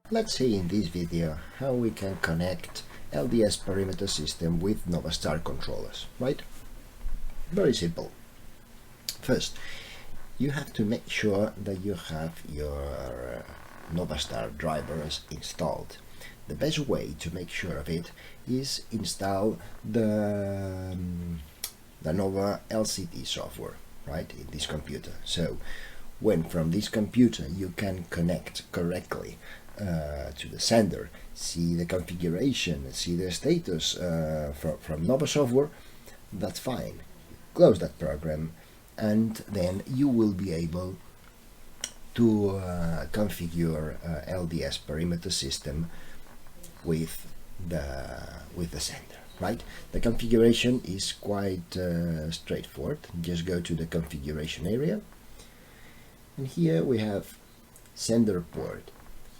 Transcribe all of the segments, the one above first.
Let's see in this video how we can connect LDSperimetral system with Novastar controllers, right? Very simple. First, you have to make sure that you have your Novastar drivers installed. The best way to make sure of it is install the Nova LCD software, right, in this computer. So when from this computer you can connect correctly to the sender, see the configuration, see the status from Nova software, that's fine. Close that program and then you will be able to configure LDSperimetral system with the sender, right? The configuration is quite straightforward. Just go to the configuration area, and here we have sender port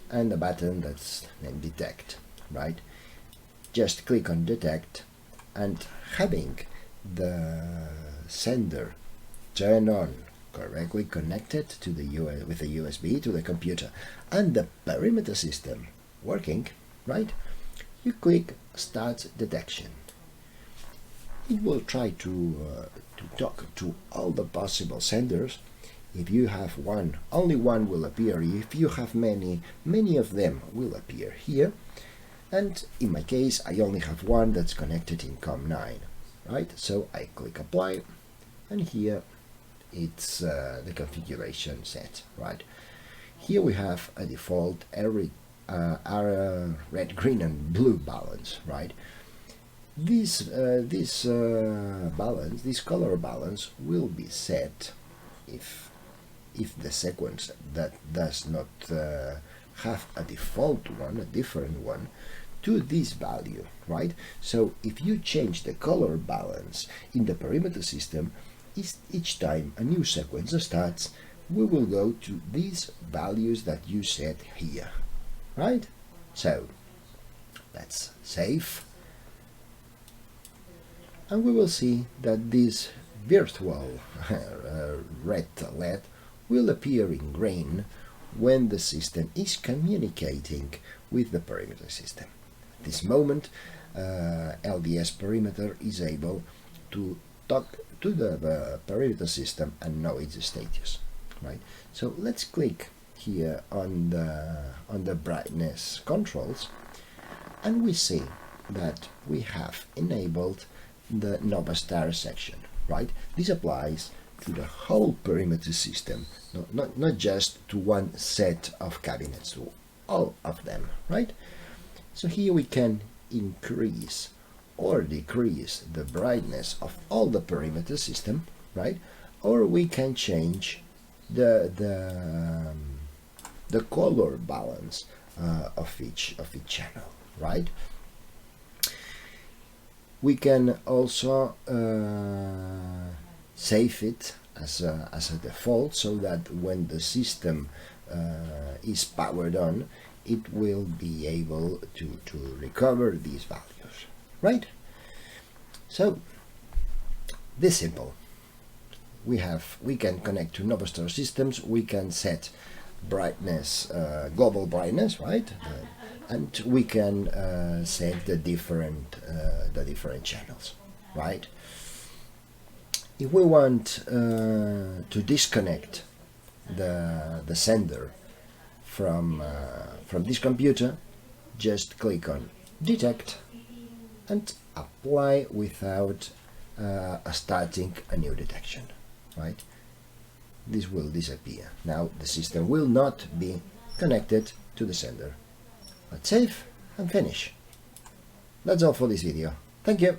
and a button that's named detect, right? Just click on detect, and having the sender turn on correctly connected to the with a USB to the computer and the perimeter system working, right? You click start detection. It will try to talk to all the possible senders. If you have one, only one will appear. If you have many of them will appear here. And in my case, I only have one that's connected in COM9, right? So I click apply, and here it's the configuration set, right? Here we have a default red, green, and blue balance, right? This balance, this color balance, will be set if the sequence that does not have a default one, a different one, to this value, right? So if you change the color balance in the perimeter system, each time a new sequence starts, we will go to these values that you set here, right? So let's save, and we will see that this virtual red LED will appear in green when the system is communicating with the perimeter system. At this moment, LDSperimetral is able to talk to the perimeter system and know its status, right? So let's click here on the brightness controls, and we see that we have enabled the Novastar section, right? This applies to the whole perimeter system, not just to one set of cabinets, to all of them, right? So here we can increase or decrease the brightness of all the perimeter system, right? Or we can change the color balance of each channel, right? We can also save it as a default, so that when the system is powered on, it will be able to recover these values, right? So this simple. We can connect to Novastar systems. We can set brightness, global brightness, right? And we can set the different channels, right? If we want to disconnect the sender from this computer, just click on detect and apply without starting a new detection, right? This will disappear. Now the system will not be connected to the sender. Let's save and finish. That's all for this video. Thank you.